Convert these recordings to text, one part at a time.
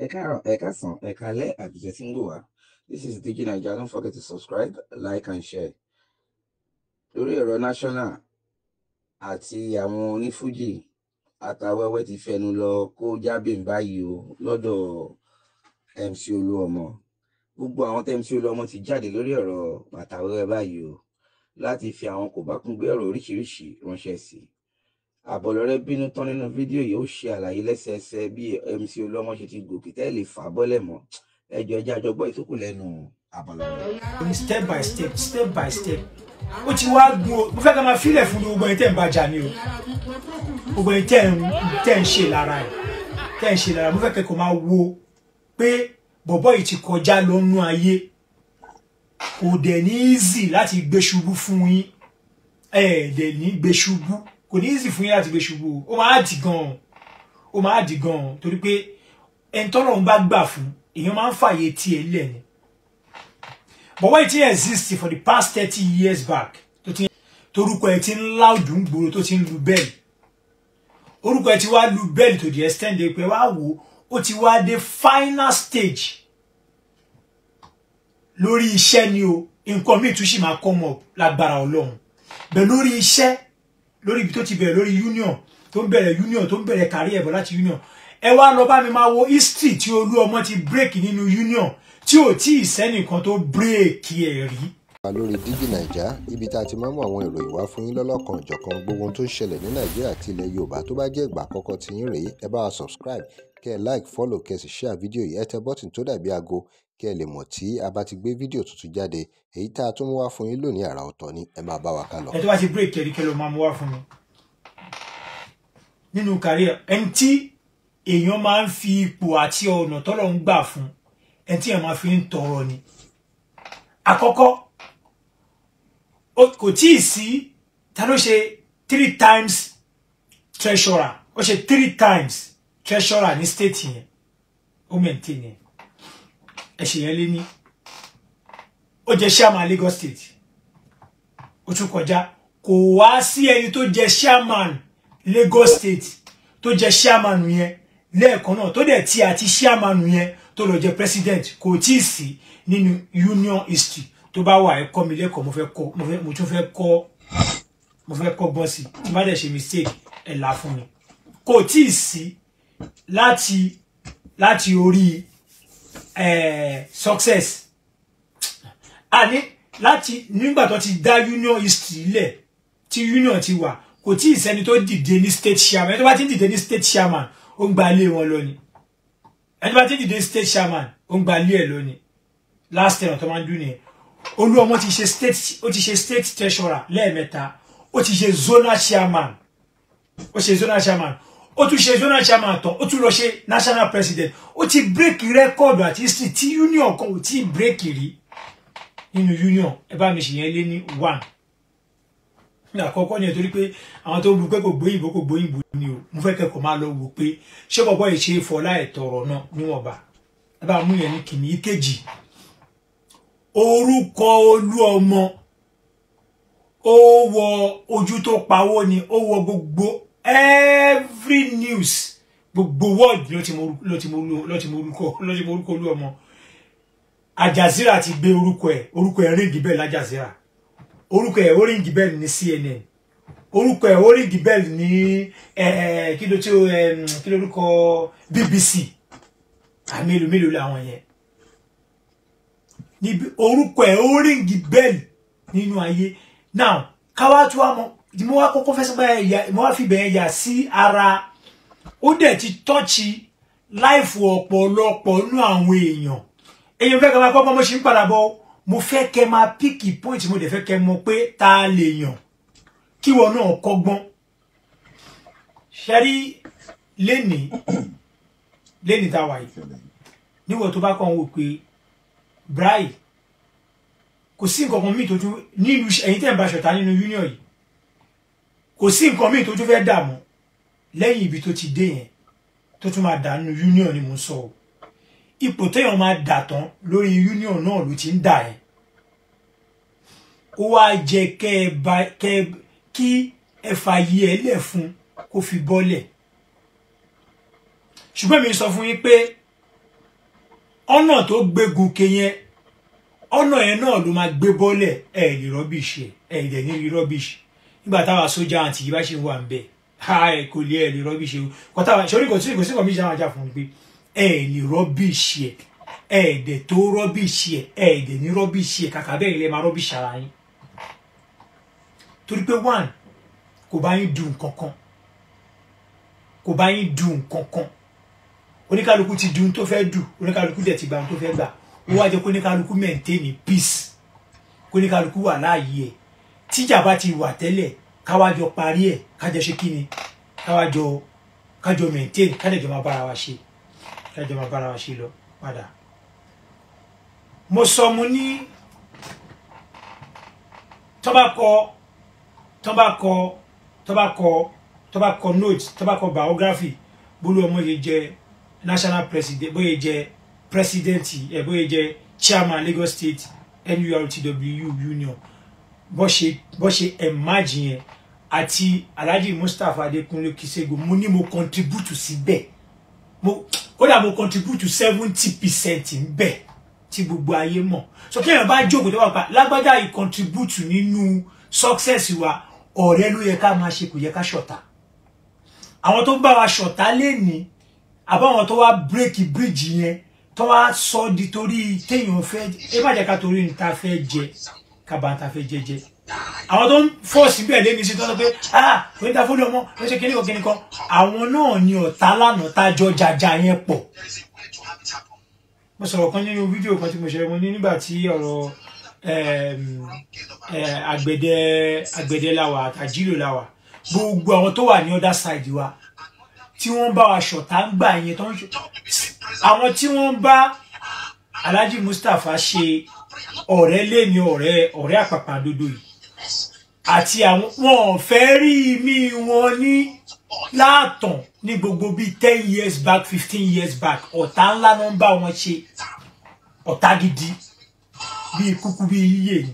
Ẹ káàárọ̀, ẹ káàsán, ẹ káalẹ́ àti tẹ́ tí ń wò wá. This is Digi Naija. Don't forget to subscribe, like and share. Lórí ọ̀rọ̀ national àti àwọn onífújì àtàwẹ́wẹ́ ti fẹnu lọ kó jábìn báyìí o lọ́dọ̀ MC Olúọmọ. Gbogbo àwọn tẹ́ MC Olúọmọ ti jáde lórí ọ̀rọ̀ àtàwẹ́wẹ́ báyìí o láti fi àwọn kò bá kún gbé ọ̀rọ̀ oríṣiríṣi ránṣẹ́ sí i. Àbọ̀lọ́rẹ́ bínú tán nínú fídíò yìí ó ṣe àlàyé lẹ́sẹẹsẹ bí MC Olúọmọ ṣe ti gòkè tẹ́ lè fà bọ́lẹ̀ mọ́. Ẹjọ́ ẹjẹ́ àjọgbọ́ ìtókù lẹ́nu Àbọ̀lọ́rẹ́. Step by step, step by step. Ó ti wá gun o. Mo fẹ́ ká máa fílẹ̀ fún gbogbo ẹni tẹ́ ń bàjá ni o. Gbogbo ẹni tẹ́ ń ṣe lára ẹ̀. Tẹ́ ń ṣe lára. Mo fẹ́ kẹ́kọ̀ọ́ máa wo pé bọ̀bọ́ yìí ti kọjá lọ́nú ayé. Kò dẹ̀ ní easy láti gbé ṣubú fún yín. Dẹ̀ ní gbé ṣubú. Kò ní easy fún yín láti gbé ṣubú. Ó máa dì gan-an. Ó máa dì gan-an torí pé ẹni tọ́lọ́run bá gbà fún èèyàn máa ń fààyè tiẹ̀ lẹ̀ ni. But when it exists for the past 30 years back, torúkọ ẹ̀ ti ń láùdù ń gbòòrò tó ti ń lu bẹ́ẹ̀lì. Orúkọ ẹ̀ ti wá lu bẹ́ẹ̀lì to the extent de pé wá wò ó ti wá dé final stage lórí iṣẹ́ ni o. Nǹkan míì tún sì máa come up lágbára Ọlọ́run. Bẹ̀ lórí iṣẹ́, lórí ibi tó ti bẹ̀rẹ̀ lórí union, tó ń bẹ̀rẹ̀ career bọ̀ láti union. Ẹ wá lọ bá mi máa wo history tí Olúọmọ ti break nínú union tí ò tí ì sẹ́nìkan tó bírèkì ẹ̀ rí. Lórí Digi Naija, ibi tá a ti máa mú àwọn ìròyìn wá fún yín lọ́lọ́kan ìjọ̀kan gbogbo ohun tó ń ṣẹlẹ̀ ní Nàìjíríà àti ilẹ̀ Yorùbá. Tó bá jẹ́ ìgbà àkọ́kọ́ tí yín rèé, ẹ bá wa subscribe, kẹ́ ẹ like, follow, kẹ́ ẹ sì share fídíò yìí. Ẹ tẹ bọ́tìn tó dàbí aago kẹ́ ẹ lè mọ̀ tí a bá ti gbé fídíò tuntun jáde. Èyí tá a tún mú wá fún yín lónìí àrà ọ̀tọ̀ ni. Ẹ máa bá wa ká lọ. Ẹ tó bá ti bírèkì ẹ̀rí kẹ́ ló máa mú wá fún mi. Nínú career, ẹni tí èèyàn máa ń fi ipò àti ọ̀nà tọ́lọ́run gbà fún, ẹni tí èèyàn máa fi ń tọrọ ni. Àkọ́kọ́, kò tí ì sí ta ló ṣe 3 times treasurer. Ó ṣe 3 times treasurer ní state yẹn. Ó maintain yẹn. Ẹ ṣe yẹn lé ní. Ó jẹ chairman Lagos State. Ó tún kọjá. Kò wá sí ẹni tó jẹ chairman Lagos State tó jẹ chairman yẹn lẹ́ẹ̀kan náà tó dẹ̀ tí àti chairman yẹn tó lọ jẹ president. Kò tí ì sí nínú union history. Tó bá wà ẹ kọ́ mi lẹ́kọ̀ọ́ mo tún fẹ́ kọ́ bọ́ sí tí bá dẹ̀ ṣe mistake ẹ là fún mi. Kò tí ì sí láti orí success àní láti nígbà tó ti dá union history lẹ̀ tí union ti wà kò tí ì sẹ́ni tó dìde ní state chairman. Ẹni tó bá ti dìde ní state chairman ó ń gba ilé wọn lọ ni. Ẹni tó bá ti dìde ní state chairman ó ń gba ilé ẹ̀ lọ ni. Last time tó máa ń dún nìyẹn. Olúọmọ ti ṣe state treasurer lẹ́ẹ̀mẹ́ta. Ó ti ṣe zonal chairman. Ó ṣe zonal chairman. Ó tún ṣe zonal chairman tán. Ó tún lọ ṣe national president. Ó ti break record àti history tí union kan ò tí break rí. Nínú union ẹ bá mi ṣe yẹn lé ní 1. Ní àkọ́kọ́ ni torí pé àwọn tó ń bu pé kò gbóyìnbó ni o. Mo fẹ́ kẹ́kọ̀ọ́ máa lọ wò pé ṣé bọ̀bọ́ yìí ṣe fọlá ẹ̀tọ̀rọ̀ náà níwọ̀nba. Ẹ bá mú yẹn ní kìíní kejì. Orúkọ Olúọmọ ó wọ ojú tó pawó ni ó wọ gbogbo every news gbogbo world ló ti mọ orúkọ Olúọmọ. Al-Jazeera ti gbé orúkọ ẹ̀ ríngì bẹ́ẹ̀ l'Al-Jazeera. Orúkọ ẹ̀ ó ríngì bẹ́ẹ̀ ní CNN. Orúkọ ẹ̀ ó ríngì bẹ́ẹ̀ ní kí ló orúkọ BBC. Mélòó làwọn yẹn. Níbi orúkọ ẹ̀ ó ríngì bẹ́ẹ̀lì nínú ayé. Now káwá tó wá mọ́ mo wá kọ́kọ́ fẹ́ sọ pé mo wá fi bẹ̀yẹn yà sí ara ó dẹ̀ ti tọ́ọ̀chì láìfù ọ̀pọ̀lọpọ̀ nínú àwọn èèyàn fẹ́ kẹ́ máa kọ́kọ́ mo ṣe ń padà bọ̀ mo fẹ́ kẹ́ máa píkì point mo dẹ̀ fẹ́ kẹ́ mọ̀ pé ta lè yàn kí wọn náà kọ́gbọ́n. Ṣẹ́rí lénìí tá wà yìí níwọ̀n tó bá kàn wò pé Brai kò sí nǹkan kan míì tó tún nínú ẹ̀yin tẹ́ ń bá ṣọ̀tá nínú union yìí kò sí nǹkan míì tó tún fẹ́ dààmú lẹ́yìn ibi tó ti dé yẹn tó tún máa dà nínú union ni mo sọ o. Ipò téèyàn máa dà tán lórí union náà ló ti ń dà yẹn. Ó wá jẹ́ kí ẹ fààyè ẹ lẹ̀ fún kó fi bọ́lẹ̀. Ṣùgbọ́n mi sọ fún yín pé ọ̀nà tó gbé gòkè yẹn ọ̀nà yẹn náà ló máa gbé bọ́lẹ̀ lè rubbish dẹ̀ ní rí rubbish nígbà táwa sójà àti yìí bá ṣe wà ń bẹ̀ kò lè lè rubbish kò táwa sórí kò sí kọ̀míṣà máa jà fún mi pé lè rubbish dẹ̀ tó rubbish dẹ̀ ní rubbish kàkà bẹ́ẹ̀ lè máa rubbish ara yín torí pé one kò bá yín dùn kankan oníkálukú ti dùn tó fẹ́ dù oníkálukú dẹ̀ ti gbà tó fẹ́ gbà ó wá jẹ́ kó oníkálukú maintain peace kó oníkálukú wà láàyè ẹ̀ tíjà bá ti wà tẹ́lẹ̀ káwájọ parí ẹ̀ kájọ ṣe kí ni kájọ maintain kájọ máa bára wa ṣe lọ padà. mo sọ mo ní tó bá kọ note tó bá kọ biography Bolu ọmọ yìí jẹ́ national president bóyá jẹ́ president bóyá jẹ́ chairman Lagos State NURTW union bó ṣe emerge yẹn àti Alhaji Mustapha Adekunle Kisego mo ní mo contribute síbẹ̀ kódà mo contribute 70% ńbẹ̀ tí gbogbo ayé mọ̀ so kéèyàn bá jókòó tó wà pa lágbájá yìí contribute nínú success wa ọ̀rẹ́ ló yẹ ká máa ṣe kò yẹ ká ṣọ̀tá àwọn tó bá wa ṣọ̀tá lẹ́ni àbáwọn tó wá break bridge yẹn tó wá sọ di torí téèyàn fẹ́ má jẹ́ ká torí ní ta fẹ́ jẹ kábà ta fẹ́ jẹjẹ àwọn tó ń force bẹ́ẹ̀ lẹ́ni sí tó sọ pé kò ní ta fólú ọmọ ló ṣe kíníkan àwọn náà ni ọ̀tá lánàá tájọ jàjà yẹn pọ̀ mo sọ̀rọ̀ kan nínú fídíò kan tí mo ṣe mo ní nígbà tí ọ̀rọ̀ àgbẹ̀dẹ làwà àtàjílò làwà gbogbo àwọn tó wà ní other side wa tí wọ́n bá wa ṣọ̀tá ń gbà yẹn tó ń ṣe àwọn tí wọ́n bá Alhaji Mustapha ṣe ọ̀rẹ́ lé ní ọ̀rẹ́ àpàpàdodo yìí àti àwọn wọn fẹ́ rí mi wọn ní láàtàn ní gbogbo bíi 10 years back 15 years back ọ̀tá ńlá náà ń bá wọn ṣe ọ̀tá gidi bíi kúkú bíi yíyẹ ni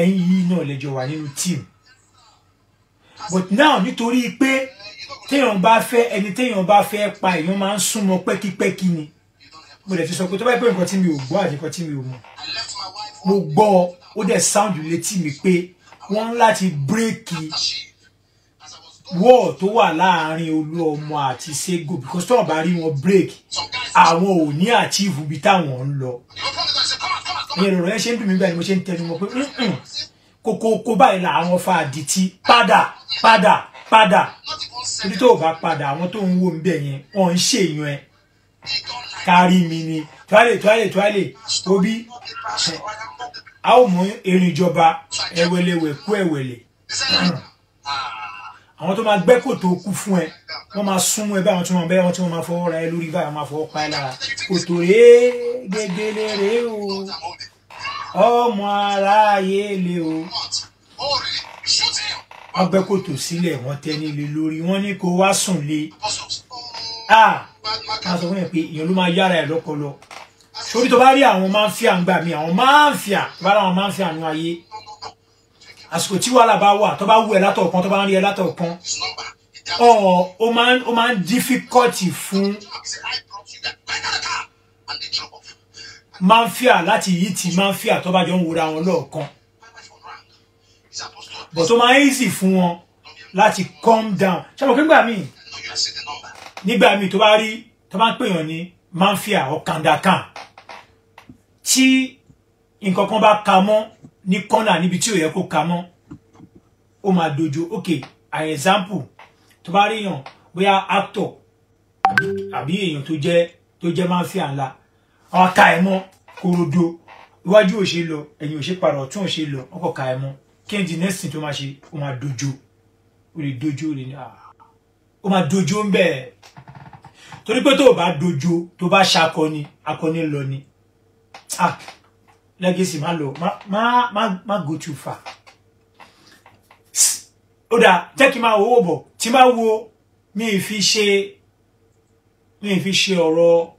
ẹ̀yin yìí náà lẹ́jọ́ wà nínú team but now nítorí pé téèyàn bá fẹ́ ẹni téèyàn bá fẹ́ pa èèyàn máa ń súnmọ́ pẹ́kípẹ́kí ni mo dẹ̀ ti sọ pé tó bá pẹ́ nǹkan tí mi ò gbọ́ àti nǹkan tí mi ò mọ̀ mo gbọ́ ó dẹ̀ sound létí mi pé wọ́n láti bírèkì wọ́ọ̀ tó wà láàárín Olúọmọ àti Sego because tó bá rí wọn break àwọn ò ní achieve ibi táwọn ń lọ ìyẹn lọ́rọ̀ ẹ ṣe ń dùn mí báyìí mo ṣe ń tẹnu mọ́ pé kókó báyìí làwọn fa àdìtì padà torí tó bá padà àwọn tó ń wò ń bẹ̀ yẹn wọ́n ń ṣèyàn ẹ kárí mi ni tuwálè obi a ó mú erin ìjọba ẹwẹlẹwẹ kú ẹwẹlẹ àwọn tó máa gbẹ́ kòtò kú fún ẹ wọ́n máa sún ẹ báwọn tí wọ́n máa fọwọ́ ra ẹ lórí báyìí wọ́n máa fọwọ́ pa ẹ lára kòtò rèé gègèlè rèé o ọmọ aráyé lè o wọ́n gbẹ́ kòtò sílẹ̀ wọ́n tẹ́ nílé lórí wọ́n ní kó wá sùn lé máa sọ fún yẹn pé èèyàn ló máa yára ẹ lọ́pọlọ sórí tó bá rí àwọn máa ń fi àǹgbà mi àwọn máa ń fi àánú ayé àsìkò tí wàhálà bá wà tó bá wù ẹ látọ̀ọ̀kan tó bá ń rí ẹ látọ̀ọ̀kan ó máa ń difficulty fún máa ń fíà láti yí tí máa ń fíà tó bá jọ ń wúra wọn lọ́ọ̀kan but ó máa ń easy fún wọn láti calm down ṣàbọ̀ nígbà míì tó bá rí tó bá ń pèèyàn ní máa ń fíà ọ̀kàndàkàn tí nǹkan kan bá ka mọ́ ní kọ́nà níbi tí ò yẹ kó ka mọ́ ó máa dojo ok an example tó bá rí yàn bóyá actor àbí èèyàn tó jẹ́ máa ń fíà ńlá àwọn aka ẹ̀ mọ́ korodo iwájú ò ṣe lọ ẹ̀yìn ò ṣe padà ọ̀tún ò ṣe lọ ọkọ̀ ka ẹ̀ mọ́ kí ni the next thing tó máa ṣe ó máa dojo ó lè dojo ó lè ní ó máa dojo ń bẹ́ẹ̀ torí pé tó bá dojo tó bá ṣakọni akọni lọ ni legacy má lọ má go too far ó dà jẹ́ kí n máa wo bọ̀ tí máa wo mi fi ṣe ọ̀rọ̀